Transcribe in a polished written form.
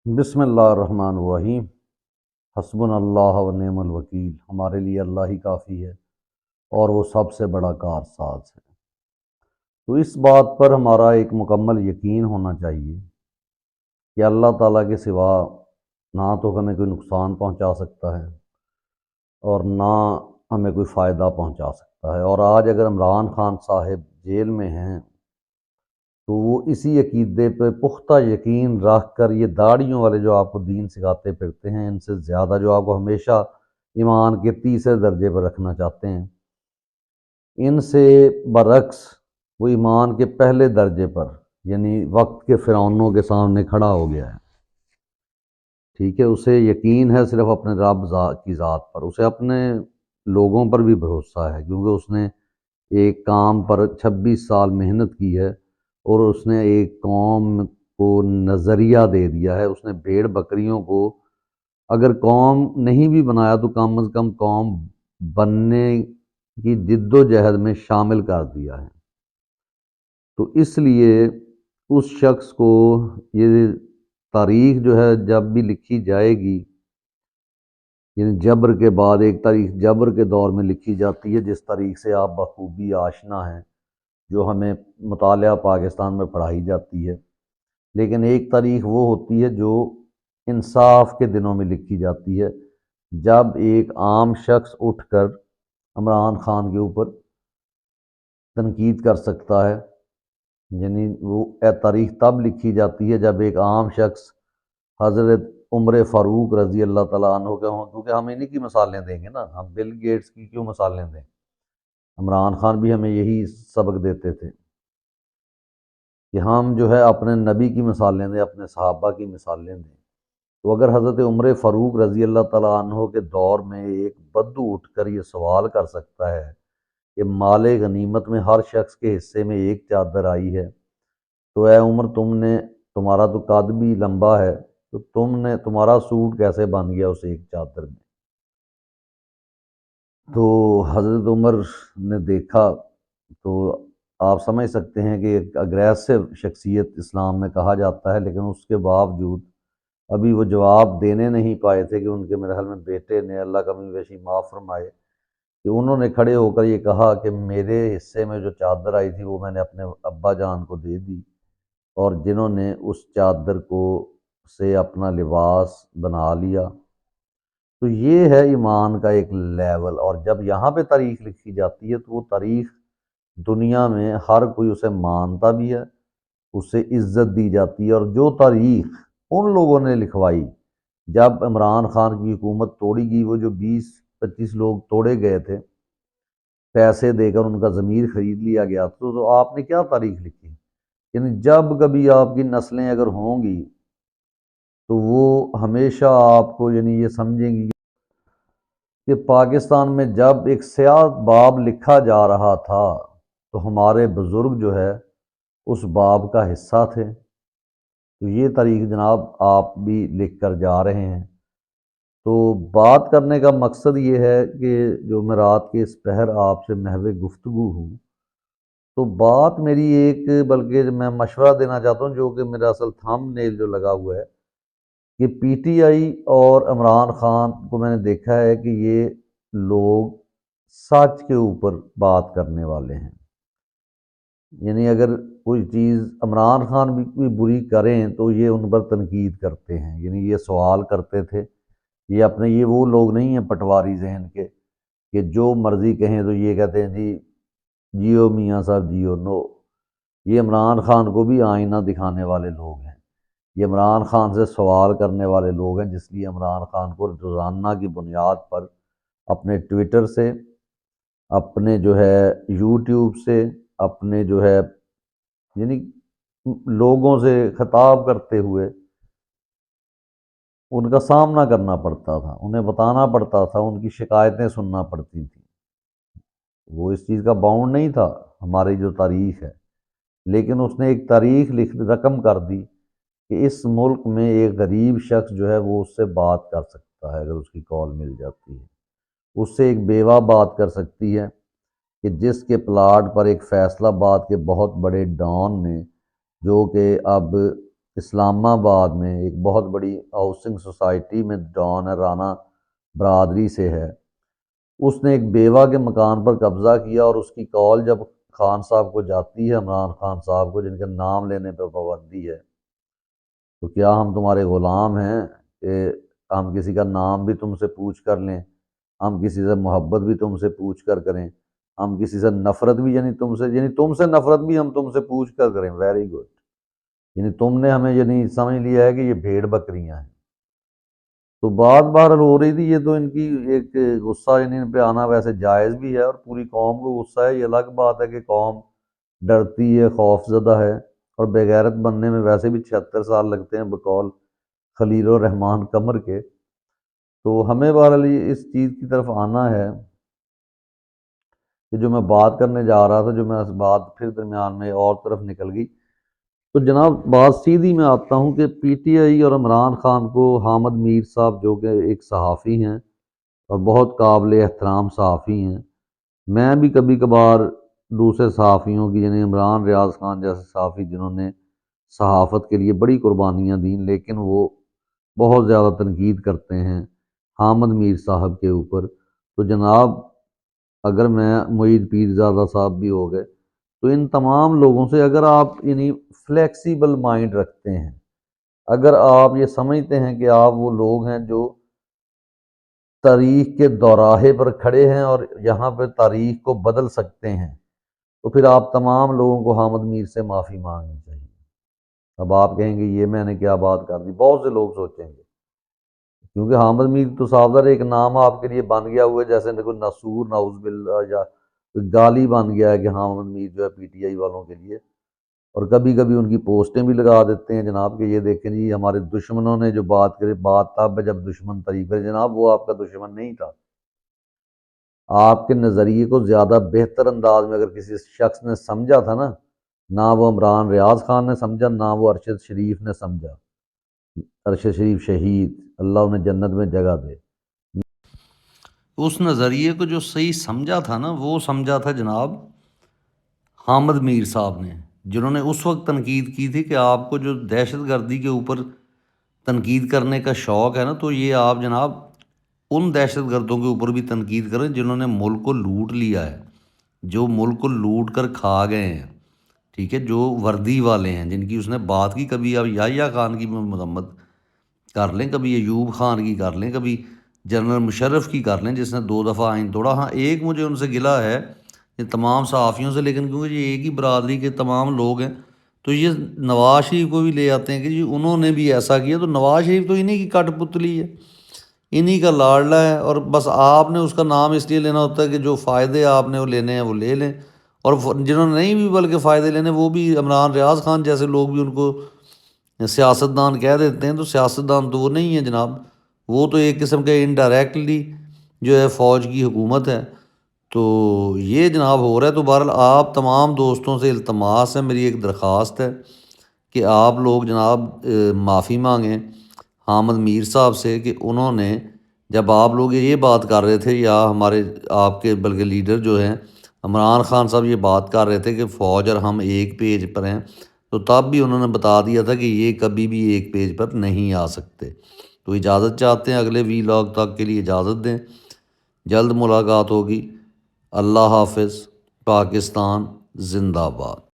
بسم اللہ الرحمن الرحیم۔ حسبنا اللہ و نعم الوکیل۔ ہمارے لیے اللہ ہی کافی ہے اور وہ سب سے بڑا کارساز ہے۔ تو اس بات پر ہمارا ایک مکمل یقین ہونا چاہیے کہ اللہ تعالیٰ کے سوا نہ تو ہمیں کوئی نقصان پہنچا سکتا ہے اور نہ ہمیں کوئی فائدہ پہنچا سکتا ہے۔ اور آج اگر عمران خان صاحب جیل میں ہیں تو وہ اسی عقیدے پہ پختہ یقین رکھ کر یہ داڑھیوں والے جو آپ کو دین سکھاتے پھرتے ہیں، ان سے زیادہ جو آپ کو ہمیشہ ایمان کے تیسرے درجے پر رکھنا چاہتے ہیں، ان سے برعکس وہ ایمان کے پہلے درجے پر یعنی وقت کے فرعونوں کے سامنے کھڑا ہو گیا ہے۔ ٹھیک ہے، اسے یقین ہے صرف اپنے رب کی ذات پر، اسے اپنے لوگوں پر بھی بھروسہ ہے، کیونکہ اس نے ایک کام پر 26 سال محنت کی ہے اور اس نے ایک قوم کو نظریہ دے دیا ہے۔ اس نے بھیڑ بکریوں کو اگر قوم نہیں بھی بنایا تو کم از کم قوم بننے کی جد و جہد میں شامل کر دیا ہے۔ تو اس لیے اس شخص کو یہ تاریخ جو ہے جب بھی لکھی جائے گی، یعنی جبر کے بعد ایک تاریخ جبر کے دور میں لکھی جاتی ہے، جس تاریخ سے آپ بخوبی آشنا ہیں، جو ہمیں مطالعہ پاکستان میں پڑھائی جاتی ہے۔ لیکن ایک تاریخ وہ ہوتی ہے جو انصاف کے دنوں میں لکھی جاتی ہے، جب ایک عام شخص اٹھ کر عمران خان کے اوپر تنقید کر سکتا ہے۔ یعنی وہ تاریخ تب لکھی جاتی ہے جب ایک عام شخص حضرت عمر فاروق رضی اللہ تعالیٰ عنہ کے ہوں، کیونکہ ہم انہی کی مثالیں دیں گے نا، ہم بل گیٹس کی کیوں مثالیں دیں؟ عمران خان بھی ہمیں یہی سبق دیتے تھے کہ ہم جو ہے اپنے نبی کی مثالیں دیں، اپنے صحابہ کی مثالیں دیں۔ تو اگر حضرت عمر فاروق رضی اللہ تعالیٰ عنہ کے دور میں ایک بدو اٹھ کر یہ سوال کر سکتا ہے کہ مال غنیمت میں ہر شخص کے حصے میں ایک چادر آئی ہے، تو اے عمر تمہارا تو قد بھی لمبا ہے، تو تمہارا سوٹ کیسے بن گیا اس ایک چادر میں؟ تو حضرت عمر نے دیکھا، تو آپ سمجھ سکتے ہیں کہ ایک اگریسو شخصیت اسلام میں کہا جاتا ہے، لیکن اس کے باوجود ابھی وہ جواب دینے نہیں پائے تھے کہ ان کے میرے خیال میں بیٹے نے، اللہ کمی بیشی معاف فرمائے، کہ انہوں نے کھڑے ہو کر یہ کہا کہ میرے حصے میں جو چادر آئی تھی وہ میں نے اپنے ابا جان کو دے دی، اور جنہوں نے اس چادر کو سے اپنا لباس بنا لیا۔ تو یہ ہے ایمان کا ایک لیول، اور جب یہاں پہ تاریخ لکھی جاتی ہے تو وہ تاریخ دنیا میں ہر کوئی اسے مانتا بھی ہے، اسے عزت دی جاتی ہے۔ اور جو تاریخ ان لوگوں نے لکھوائی جب عمران خان کی حکومت توڑی گئی، وہ جو 20-25 لوگ توڑے گئے تھے پیسے دے کر، ان کا ضمیر خرید لیا گیا، تو آپ نے کیا تاریخ لکھی؟ یعنی جب کبھی آپ کی نسلیں اگر ہوں گی تو وہ ہمیشہ آپ کو یعنی یہ سمجھیں گی کہ پاکستان میں جب ایک سیاہ باب لکھا جا رہا تھا تو ہمارے بزرگ جو ہے اس باب کا حصہ تھے۔ تو یہ تاریخ جناب آپ بھی لکھ کر جا رہے ہیں۔ تو بات کرنے کا مقصد یہ ہے کہ جو میں رات کے اس پہر آپ سے محو گفتگو ہوں، تو بات میری ایک، بلکہ میں مشورہ دینا چاہتا ہوں جو کہ میرا اصل تھم نیل جو لگا ہوا ہے، کہ پی ٹی آئی اور عمران خان کو میں نے دیکھا ہے کہ یہ لوگ سچ کے اوپر بات کرنے والے ہیں۔ یعنی اگر کوئی چیز عمران خان بھی کوئی بری کریں تو یہ ان پر تنقید کرتے ہیں، یعنی یہ سوال کرتے تھے، یہ وہ لوگ نہیں ہیں پٹواری ذہن کے کہ جو مرضی کہیں تو یہ کہتے ہیں جی جیو میاں صاحب جیو۔ نو، یہ عمران خان کو بھی آئینہ دکھانے والے لوگ ہیں، یہ عمران خان سے سوال کرنے والے لوگ ہیں، جس لیے عمران خان کو روزانہ کی بنیاد پر اپنے ٹویٹر سے، اپنے جو ہے یوٹیوب سے، اپنے جو ہے یعنی لوگوں سے خطاب کرتے ہوئے ان کا سامنا کرنا پڑتا تھا، انہیں بتانا پڑتا تھا، ان کی شکایتیں سننا پڑتی تھیں۔ وہ اس چیز کا باؤنڈ نہیں تھا ہماری جو تاریخ ہے، لیکن اس نے ایک تاریخ رقم کر دی کہ اس ملک میں ایک غریب شخص جو ہے وہ اس سے بات کر سکتا ہے اگر اس کی کال مل جاتی ہے، اس سے ایک بیوہ بات کر سکتی ہے کہ جس کے پلاٹ پر ایک فیصل آباد کے بہت بڑے ڈان نے، جو کہ اب اسلام آباد میں ایک بہت بڑی ہاؤسنگ سوسائٹی میں ڈان ہے، رانا برادری سے ہے، اس نے ایک بیوہ کے مکان پر قبضہ کیا، اور اس کی کال جب خان صاحب کو جاتی ہے، عمران خان صاحب کو، جن کا نام لینے پہ پابندی ہے، تو کیا ہم تمہارے غلام ہیں کہ ہم کسی کا نام بھی تم سے پوچھ کر لیں، ہم کسی سے محبت بھی تم سے پوچھ کر کریں، ہم کسی سے نفرت بھی، یعنی تم سے نفرت بھی ہم تم سے پوچھ کر کریں؟ ویری گڈ، یعنی تم نے ہمیں یعنی سمجھ لیا ہے کہ یہ بھیڑ بکریاں ہیں۔ تو بات بہرحال ہو رہی تھی، یہ تو ان کی ایک غصہ یعنی ان پہ آنا ویسے جائز بھی ہے، اور پوری قوم کو غصہ ہے، یہ الگ بات ہے کہ قوم ڈرتی ہے، خوف زدہ ہے، اور بغیرت بننے میں ویسے بھی 76 سال لگتے ہیں بقول خلیل الرحمن قمر کے۔ تو ہمیں بہرحال اس چیز کی طرف آنا ہے کہ جو میں بات کرنے جا رہا تھا، جو میں بات پھر درمیان میں اور طرف نکل گئی، تو جناب بات سیدھی میں آتا ہوں کہ پی ٹی آئی اور عمران خان کو حامد میر صاحب، جو کہ ایک صحافی ہیں اور بہت قابل احترام صحافی ہیں، میں بھی کبھی کبھار دوسرے صحافیوں کی، یعنی عمران ریاض خان جیسے صحافی جنہوں نے صحافت کے لیے بڑی قربانیاں دیں، لیکن وہ بہت زیادہ تنقید کرتے ہیں حامد میر صاحب کے اوپر، تو جناب اگر میں معید پیرزادہ صاحب بھی ہو گئے، تو ان تمام لوگوں سے اگر آپ یعنی فلیکسیبل مائنڈ رکھتے ہیں، اگر آپ یہ سمجھتے ہیں کہ آپ وہ لوگ ہیں جو تاریخ کے دوراہے پر کھڑے ہیں اور یہاں پہ تاریخ کو بدل سکتے ہیں، تو پھر آپ تمام لوگوں کو حامد میر سے معافی مانگنی چاہیے۔ اب آپ کہیں گے یہ میں نے کیا بات کر دی، بہت سے لوگ سوچیں گے، کیونکہ حامد میر تو صاحب ذرا ایک نام آپ کے لیے بن گیا ہوا ہے، جیسے کوئی نصور نعوذ باللہ یا کوئی گالی بن گیا ہے کہ حامد میر جو ہے پی ٹی آئی والوں کے لیے، اور کبھی کبھی ان کی پوسٹیں بھی لگا دیتے ہیں جناب کہ یہ دیکھیں جی ہمارے دشمنوں نے جو بات کری، بات تب ہے جب دشمن طریق ہے۔ جناب وہ آپ کا دشمن نہیں تھا، آپ کے نظریے کو زیادہ بہتر انداز میں اگر کسی شخص نے سمجھا تھا نا، نہ وہ عمران ریاض خان نے سمجھا، نہ وہ ارشد شریف نے سمجھا، ارشد شریف شہید، اللہ انہیں جنت میں جگہ دے، اس نظریے کو جو صحیح سمجھا تھا نا، وہ سمجھا تھا جناب حامد میر صاحب نے، جنہوں نے اس وقت تنقید کی تھی کہ آپ کو جو دہشت گردی کے اوپر تنقید کرنے کا شوق ہے نا، تو یہ آپ جناب ان دہشت گردوں کے اوپر بھی تنقید کریں جنہوں نے ملک کو لوٹ لیا ہے، جو ملک کو لوٹ کر کھا گئے ہیں، ٹھیک ہے، جو وردی والے ہیں، جن کی اس نے بات کی، کبھی آپ یحییٰ خان کی مذمت کر لیں، کبھی ایوب خان کی کر لیں، کبھی جنرل مشرف کی کر لیں جس نے 2 دفعہ آئین توڑا۔ ہاں ایک مجھے ان سے گلہ ہے، یہ تمام صحافیوں سے، لیکن کیونکہ یہ ایک ہی برادری کے تمام لوگ ہیں، تو یہ نواز شریف کو بھی لے آتے ہیں کہ جی انہوں نے بھی ایسا کیا، تو نواز شریف تو انہی کی کٹ پتلی ہے، انہی کا لاڈلا ہے، اور بس آپ نے اس کا نام اس لیے لینا ہوتا ہے کہ جو فائدے آپ نے وہ لینے ہیں وہ لے لیں، اور جنہوں نے نہیں بھی بلکہ فائدے لینے، وہ بھی عمران ریاض خان جیسے لوگ بھی ان کو سیاستدان کہہ دیتے ہیں، تو سیاستدان تو وہ نہیں ہے جناب، وہ تو ایک قسم کے انڈائریکٹلی جو ہے فوج کی حکومت ہے۔ تو یہ جناب ہو رہا ہے، تو بہرحال آپ تمام دوستوں سے التماس ہے، میری ایک درخواست ہے کہ آپ لوگ جناب معافی مانگیں حامد میر صاحب سے کہ انہوں نے جب آپ لوگ یہ بات کر رہے تھے، یا ہمارے آپ کے بلکہ لیڈر جو ہیں عمران خان صاحب یہ بات کر رہے تھے کہ فوج اور ہم ایک پیج پر ہیں، تو تب بھی انہوں نے بتا دیا تھا کہ یہ کبھی بھی ایک پیج پر نہیں آ سکتے۔ تو اجازت چاہتے ہیں، اگلے وی لاگ تک کے لیے اجازت دیں، جلد ملاقات ہوگی۔ اللہ حافظ، پاکستان زندہ باد۔